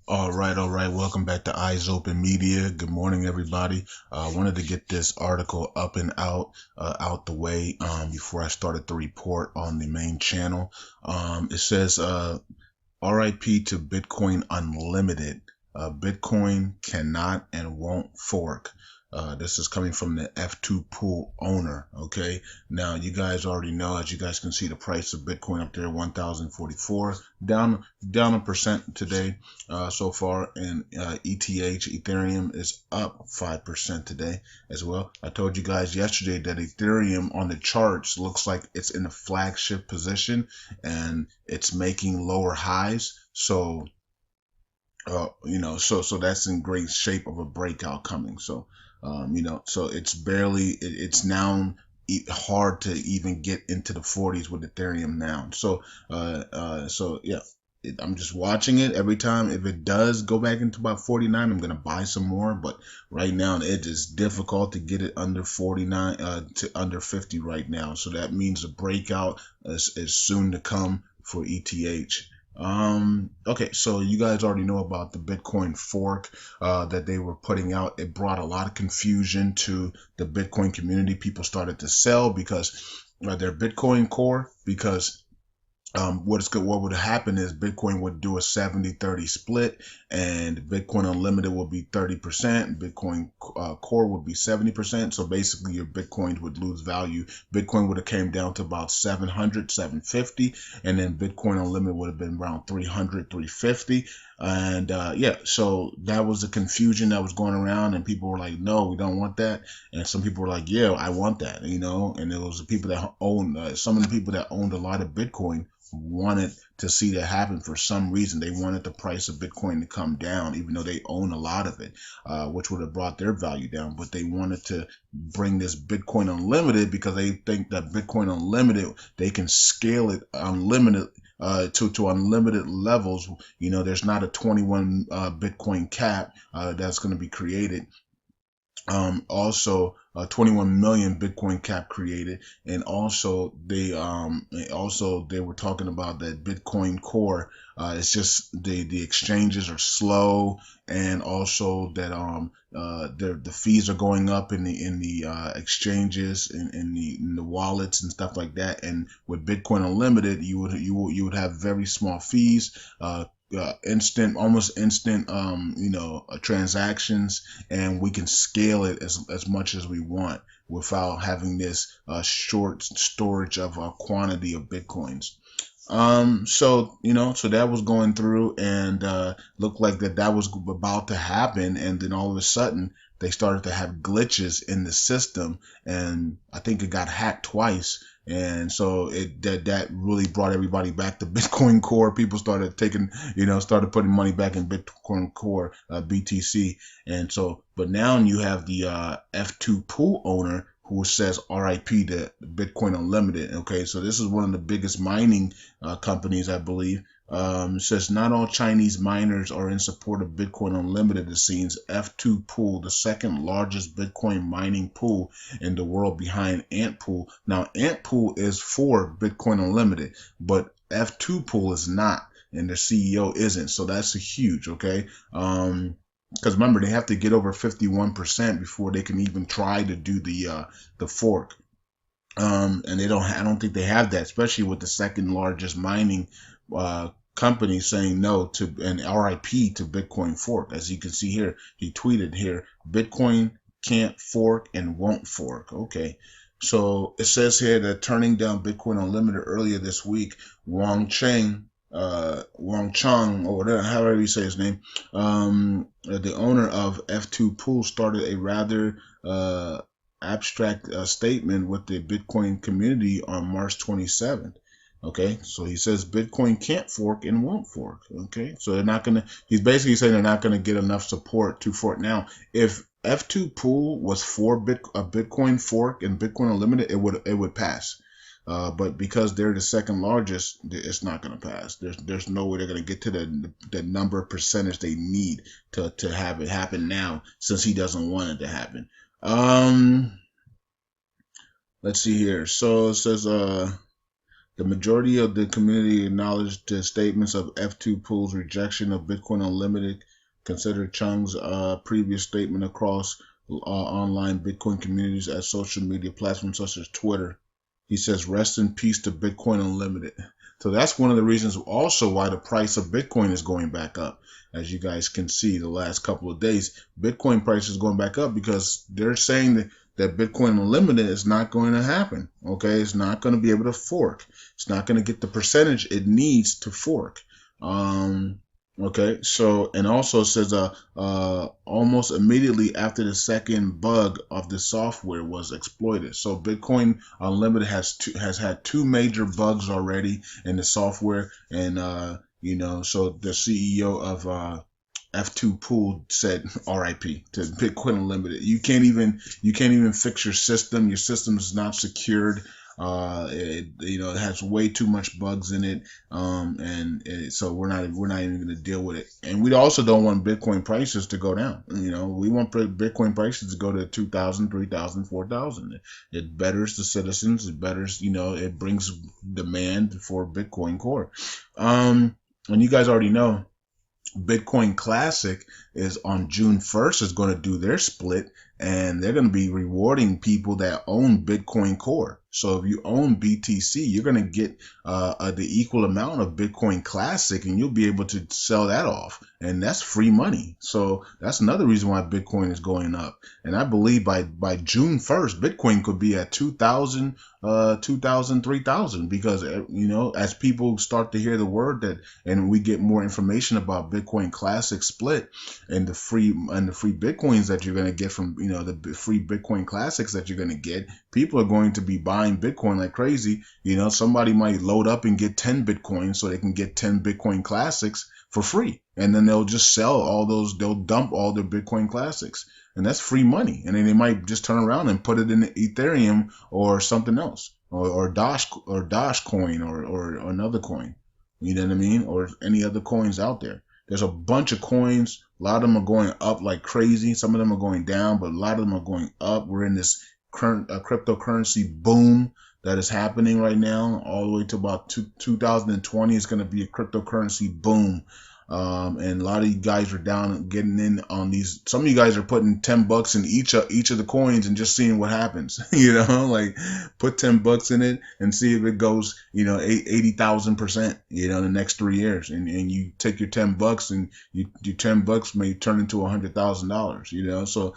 All right. Welcome back to Eyes Open Media. Good morning, everybody. Wanted to get this article up and out the way before I started the report on the main channel. It says, RIP to Bitcoin Unlimited. Bitcoin cannot and won't fork. This is coming from the F2POOL owner. Okay. Now you guys already know, as you guys can see, the price of Bitcoin up there, 1,044, down a percent today, so far. And ETH, Ethereum, is up 5% today as well. I told you guys yesterday that Ethereum on the charts looks like it's in a flagship position and it's making lower highs. So so that's in great shape of a breakout coming. So, so it's now hard to even get into the 40s with Ethereum now. So yeah, I'm just watching it every time. If it does go back into about 49, I'm gonna buy some more. But right now, it is difficult to get it under 49, to under 50 right now. So that means a breakout is soon to come for ETH. Okay, so you guys already know about the Bitcoin fork that they were putting out. It brought a lot of confusion to the Bitcoin community. People started to sell because their Bitcoin core, because what would happen is Bitcoin would do a 70-30 split, and Bitcoin Unlimited would be 30%, Bitcoin Core would be 70%. So basically your Bitcoins would lose value. Bitcoin would have came down to about 700, 750, and then Bitcoin Unlimited would have been around 300, 350. And yeah, so that was the confusion that was going around, and people were like, no, we don't want that. And some people were like, yeah, I want that, and it was the people that own some of the people that owned a lot of Bitcoin wanted to see that happen. For some reason, they wanted the price of Bitcoin to come down, even though they own a lot of it, which would have brought their value down. But they wanted to bring this Bitcoin Unlimited because they think that Bitcoin Unlimited, they can scale it unlimited, to unlimited levels. There's not a 21 Bitcoin cap that's going to be created. Also, 21 million Bitcoin cap created, and also they were talking about that Bitcoin Core. It's just the exchanges are slow, and also that the fees are going up in the exchanges, in the wallets and stuff like that. And with Bitcoin Unlimited, you would have very small fees. Almost instant, transactions, and we can scale it as much as we want without having this short storage of a quantity of Bitcoins. So that was going through, and looked like that was about to happen, and then all of a sudden they started to have glitches in the system, and I think it got hacked twice. And so that really brought everybody back to Bitcoin Core. People started putting money back in Bitcoin Core, BTC. And so, but now you have the F2Pool owner who says RIP to Bitcoin Unlimited. Okay, so this is one of the biggest mining companies, I believe. Says not all Chinese miners are in support of Bitcoin Unlimited. It seems F2Pool, the second largest Bitcoin mining pool in the world behind Antpool. Now, Antpool is for Bitcoin Unlimited, but F2Pool is not, and their CEO isn't. So that's a huge, okay? Because remember, they have to get over 51% before they can even try to do the fork. And I don't think they have that, especially with the second largest mining company saying no to an RIP to Bitcoin fork. As you can see here, he tweeted here, Bitcoin can't fork and won't fork. Okay. So it says here that turning down Bitcoin Unlimited earlier this week, Wang Chang, or whatever, however you say his name, the owner of F2Pool, started a rather abstract statement with the Bitcoin community on March 27th. Okay, so he says Bitcoin can't fork and won't fork. Okay, so he's basically saying they're not gonna get enough support to fork. Now, if F2Pool was for a Bitcoin fork and Bitcoin Unlimited, it would pass. But because they're the second largest, it's not going to pass. There's no way they're going to get to the number percentage they need to have it happen now, since he doesn't want it to happen. Let's see here. So it says The majority of the community acknowledged the statements of F2Pool's rejection of Bitcoin Unlimited, considered Chung's previous statement across online Bitcoin communities at social media platforms such as Twitter. He says, rest in peace to Bitcoin Unlimited. So that's one of the reasons also why the price of Bitcoin is going back up. As you guys can see, the last couple of days, Bitcoin price is going back up because they're saying that Bitcoin Unlimited is not going to happen. Okay, it's not going to be able to fork. It's not going to get the percentage it needs to fork. Okay, so, and also it says almost immediately after the second bug of the software was exploited. So Bitcoin Unlimited has had two major bugs already in the software, and so the CEO of F2Pool said RIP to Bitcoin Unlimited. You can't even fix your system. Your system is not secured. It has way too much bugs in it, so we're not even going to deal with it. And we also don't want Bitcoin prices to go down. We want Bitcoin prices to go to 2,000, 3,000, 4,000. It betters the citizens. It betters, it brings demand for Bitcoin Core. And you guys already know, Bitcoin Classic is on June 1st is going to do their split, and they're going to be rewarding people that own Bitcoin Core. So if you own BTC, you're going to get the equal amount of Bitcoin Classic, and you'll be able to sell that off, and that's free money. So that's another reason why Bitcoin is going up. And I believe by June 1st, Bitcoin could be at 2,000, 2,000, 3,000, because as people start to hear the word that, and we get more information about Bitcoin Classic split and the free Bitcoins that you're going to get from the free Bitcoin Classics that you're going to get, people are going to be buying Bitcoin like crazy. Somebody might load up and get 10 Bitcoins so they can get 10 Bitcoin Classics for free, and then they'll just sell all those. They'll dump all their Bitcoin Classics, and that's free money. And then they might just turn around and put it in Ethereum or something else, or Dash coin, or another coin. You know what I mean? Or any other coins out there. There's a bunch of coins. A lot of them are going up like crazy. Some of them are going down, but a lot of them are going up. We're in this current cryptocurrency boom that is happening right now, all the way to about 2020. It's going to be a cryptocurrency boom. And a lot of you guys are down getting in on these. Some of you guys are putting $10 in each of the coins and just seeing what happens. Like put $10 in it and see if it goes, 80,000%, in the next 3 years. And you take your $10 and your $10 may turn into $100,000. So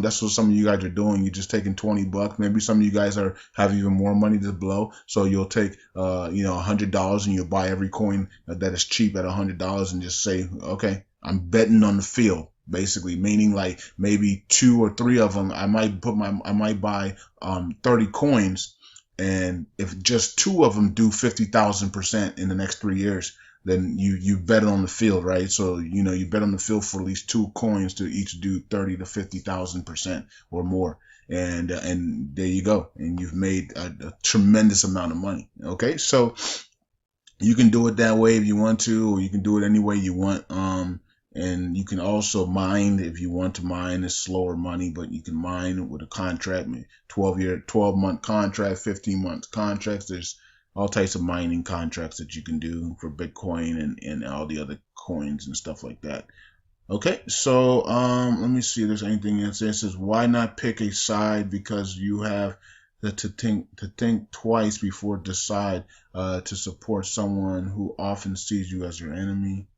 that's what some of you guys are doing. You're just taking $20. Maybe some of you guys have even more money to blow. So you'll take $100 and you'll buy every coin that is cheap at $100 and just say, okay, I'm betting on the field, basically, meaning like maybe 2 or 3 of them, I might buy 30 coins, and if just 2 of them do 50,000% in the next 3 years, then you bet on the field, right? So you bet on the field for at least 2 coins to each do 30 to 50,000% or more. And there you go, and you've made a tremendous amount of money. Okay, so you can do it that way if you want to, or you can do it any way you want. And you can also mine if you want to mine. It's slower money, but you can mine with a contract, 12-month contract, 15-month contracts. There's all types of mining contracts that you can do for Bitcoin and all the other coins and stuff like that. Okay, so let me see if there's anything else. It says, why not pick a side? Because you have to think twice before decide to support someone who often sees you as your enemy.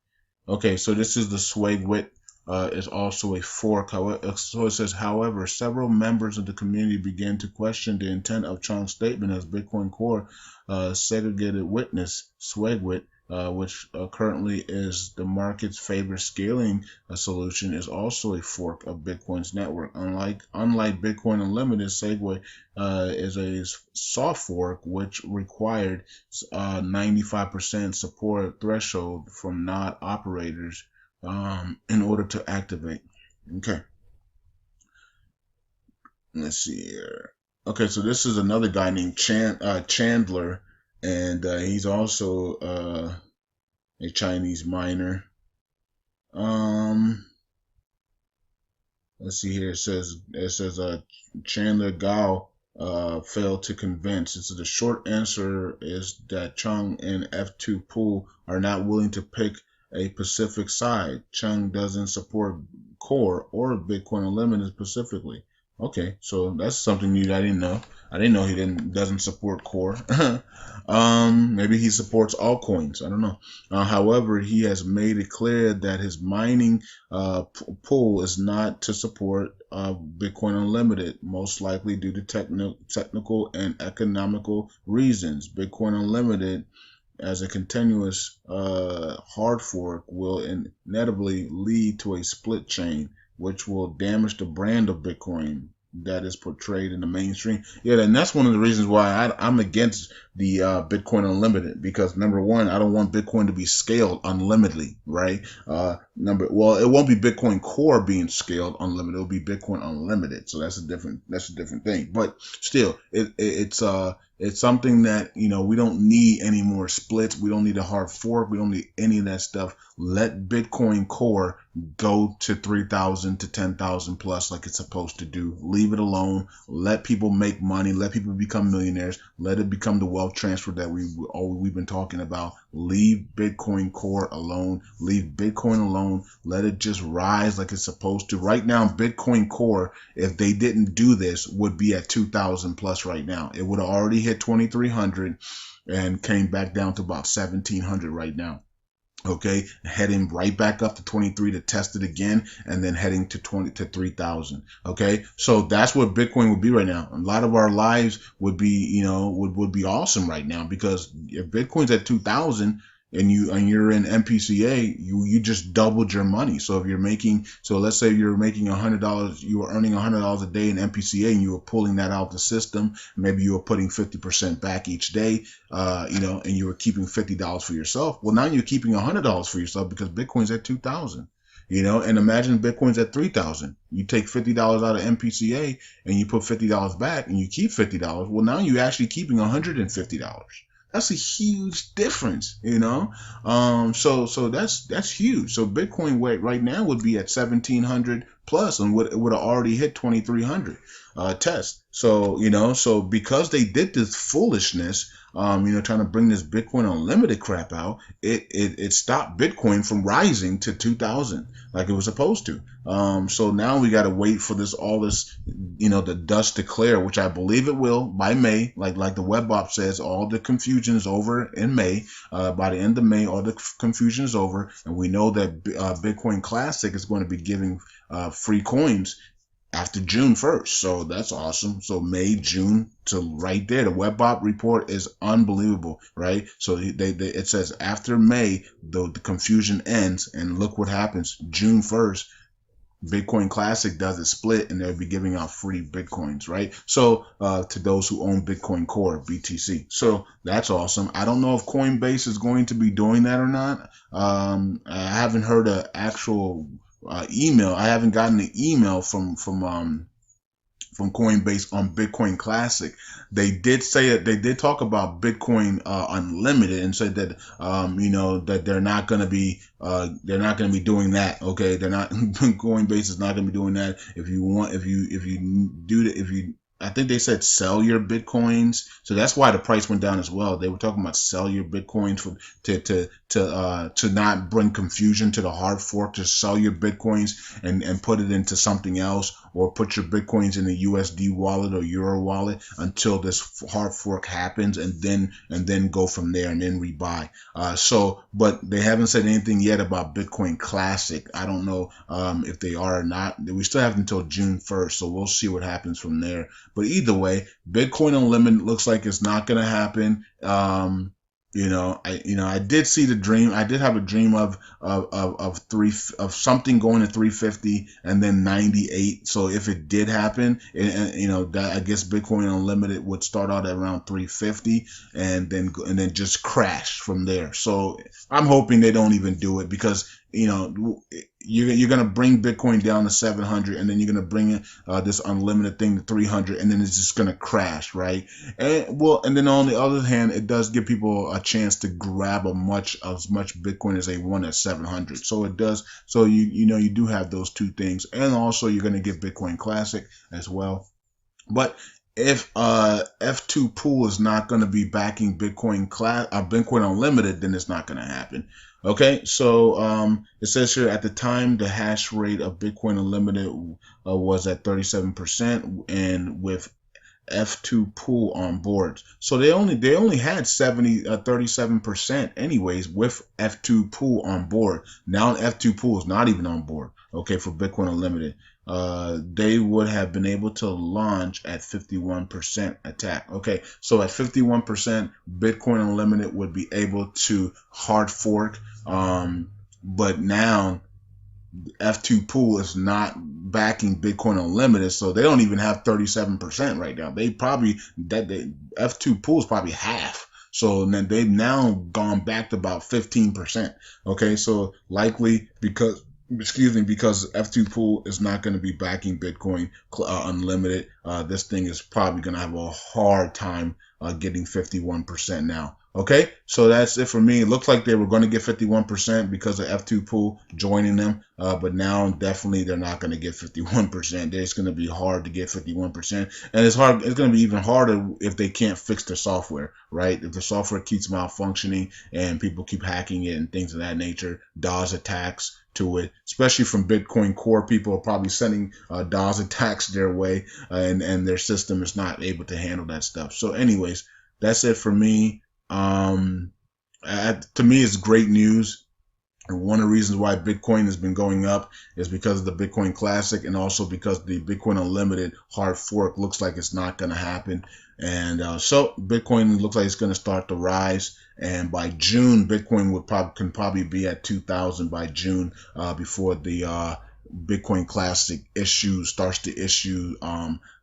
Okay, so this is the SwagWit. Is also a fork. So it says, however, several members of the community began to question the intent of Chung's statement as Bitcoin Core segregated witness, SwagWit, which currently is the market's favorite scaling solution, is also a fork of Bitcoin's network. Unlike Bitcoin Unlimited, SegWit is a soft fork which required 95% support threshold from node operators in order to activate. Okay, let's see here. Okay, so this is another guy named Chandler, and he's also a Chinese miner. Let's see here. It says Chandler Gao failed to convince. So the short answer is that Chung and F2POOL are not willing to pick a specific side. Chung doesn't support Core or Bitcoin Unlimited specifically. Okay, so that's something new that I didn't know. I didn't know he doesn't support Core. Maybe he supports altcoins. I don't know. However, he has made it clear that his mining pool is not to support Bitcoin Unlimited, most likely due to technical and economical reasons. Bitcoin Unlimited, as a continuous hard fork, will inevitably lead to a split chain, which will damage the brand of Bitcoin that is portrayed in the mainstream. Yeah, and that's one of the reasons why I'm against the Bitcoin Unlimited, because number one, I don't want Bitcoin to be scaled unlimitedly, right? Well, it won't be Bitcoin Core being scaled unlimited; it'll be Bitcoin Unlimited. So that's a different thing. But still, it's something that, we don't need any more splits. We don't need a hard fork. We don't need any of that stuff. Let Bitcoin Core go to 3,000 to 10,000 plus like it's supposed to do. Leave it alone. Let people make money. Let people become millionaires. Let it become the wealth transfer that we've been talking about. Leave Bitcoin Core alone. Leave Bitcoin alone. Let it just rise like it's supposed to. Right now, Bitcoin Core, if they didn't do this, would be at 2,000 plus right now. It would have already hit 2,300 and came back down to about 1,700 right now. Okay, heading right back up to 23 to test it again, and then heading to 3,000. Okay, so that's what Bitcoin would be right now. A lot of our lives would be, would be awesome right now, because if Bitcoin's at 2,000 and you're in MPCA, you just doubled your money. So if you're making, let's say you're making $100, you were earning $100 a day in MPCA, and you were pulling that out of the system. Maybe you were putting 50% back each day, and you were keeping $50 for yourself. Well, now you're keeping $100 for yourself because Bitcoin's at 2,000. And imagine Bitcoin's at 3,000. You take $50 out of MPCA and you put $50 back, and you keep $50. Well, now you're actually keeping $150. That's a huge difference, So that's huge. So Bitcoin right now would be at 1,700 plus, and would have already hit 2,300 test. So because they did this foolishness, trying to bring this Bitcoin Unlimited crap out, it stopped Bitcoin from rising to 2,000 like it was supposed to. So now we got to wait for all this, the dust to clear, which I believe it will by May. Like the WebOp says, all the confusion is over in May. By the end of May, all the confusion is over, and we know that Bitcoin Classic is going to be giving free coins after June 1st. So that's awesome. So May, June, to right there. The WebOp report is unbelievable, right? So it says after May, the confusion ends, and look what happens. June 1st, Bitcoin Classic does a split, and they'll be giving out free Bitcoins, right? So to those who own Bitcoin Core, BTC. So that's awesome. I don't know if Coinbase is going to be doing that or not. I haven't heard an actual email. I haven't gotten an email from Coinbase on Bitcoin Classic. They did say it. They did talk about Bitcoin Unlimited, and said that that they're not going to be doing that. Okay, they're not. Coinbase is not going to be doing that. If you I think they said sell your Bitcoins, so that's why the price went down as well. They were talking about sell your Bitcoins to not bring confusion to the hard fork, to sell your Bitcoins and put it into something else, or put your Bitcoins in a USD wallet or Euro wallet until this hard fork happens, and then go from there, and then rebuy. But they haven't said anything yet about Bitcoin Classic. I don't know if they are or not. We still have until June 1st, so we'll see what happens from there. But either way, Bitcoin Unlimited looks like it's not going to happen. I did see the dream. I did have a dream of something going to 350 and then 98. So if it did happen, that, I guess Bitcoin Unlimited would start out at around 350 and then just crash from there. So I'm hoping they don't even do it, because you're going to bring Bitcoin down to 700, and then you're going to bring this unlimited thing to 300, and then it's just going to crash, right? And then on the other hand, it does give people a chance to grab as much Bitcoin as they want at 700. So it does. So you do have those two things, and also you're going to get Bitcoin Classic as well. But if F2POOL is not going to be backing Bitcoin Unlimited, then it's not going to happen. Okay, so it says here at the time the hash rate of Bitcoin Unlimited was at 37%, and with F2POOL on board. So they only had 37% anyways with F2POOL on board. Now F2POOL is not even on board. Okay, for Bitcoin Unlimited, they would have been able to launch at 51% attack. Okay, so at 51%, Bitcoin Unlimited would be able to hard fork. But now F2POOL is not backing Bitcoin Unlimited, so they don't even have 37% right now. F2POOL is probably half. So then they've now gone back to about 15%. Okay, so likely because F2POOL is not going to be backing Bitcoin Unlimited, this thing is probably going to have a hard time getting 51% now. Okay, so that's it for me. It looks like they were going to get 51% because of F2POOL joining them, but now definitely they're not going to get 51%. It's going to be hard to get 51%, and it's hard. It's going to be even harder if they can't fix their software, right? If the software keeps malfunctioning and people keep hacking it and things of that nature, DOS attacks to it, especially from Bitcoin Core. People are probably sending DOS attacks their way, and their system is not able to handle that stuff. So anyways, that's it for me. To me, it's great news. And one of the reasons why Bitcoin has been going up is because of the Bitcoin Classic, and also because the Bitcoin Unlimited hard fork looks like it's not going to happen. And so Bitcoin looks like it's going to start to rise. And by June, Bitcoin can probably be at 2,000 by June, before the Bitcoin Classic starts to issue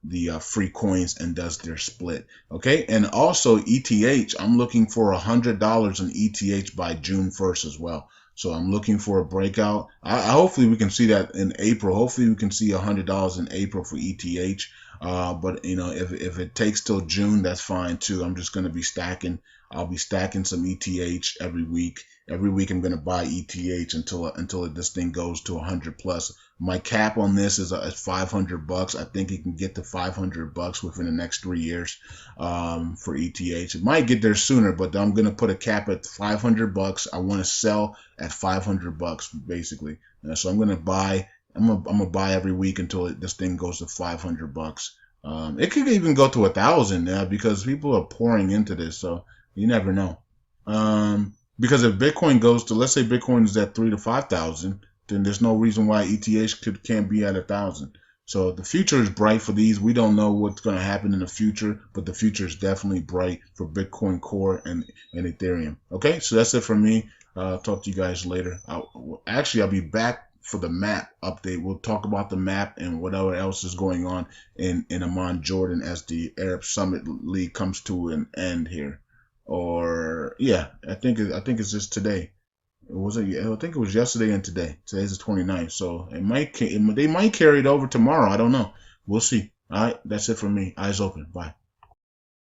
the free coins and does their split. Okay, and also ETH, I'm looking for $100 in ETH by June 1st as well. So I'm looking for a breakout. Hopefully we can see that in April. Hopefully we can see $100 in April for ETH. But you know, if it takes till June, that's fine too. I'm just going to be stacking. I'll be stacking some ETH every week. Every week I'm going to buy ETH until this thing goes to 100 plus. My cap on this is $500. I think it can get to $500 within the next 3 years for ETH. It might get there sooner, but I'm going to put a cap at $500. I want to sell at $500 basically. So I'm going to buy. I'm gonna buy every week until this thing goes to $500. It could even go to 1,000 because people are pouring into this, so you never know. Because if Bitcoin goes to, let's say Bitcoin is at 3,000 to 5,000, then there's no reason why ETH can't be at 1,000. So the future is bright for these. We don't know what's going to happen in the future, but the future is definitely bright for Bitcoin Core and Ethereum. Okay, so that's it for me. I'll talk to you guys later. I'll be back for the map update. We'll talk about the map and whatever else is going on in Amman, Jordan, as the Arab Summit League comes to an end here. Or yeah, I think it's just today. I think it was yesterday and today. Today's the 29th, so they might carry it over tomorrow. I don't know. We'll see. All right, that's it for me. Eyes open. Bye.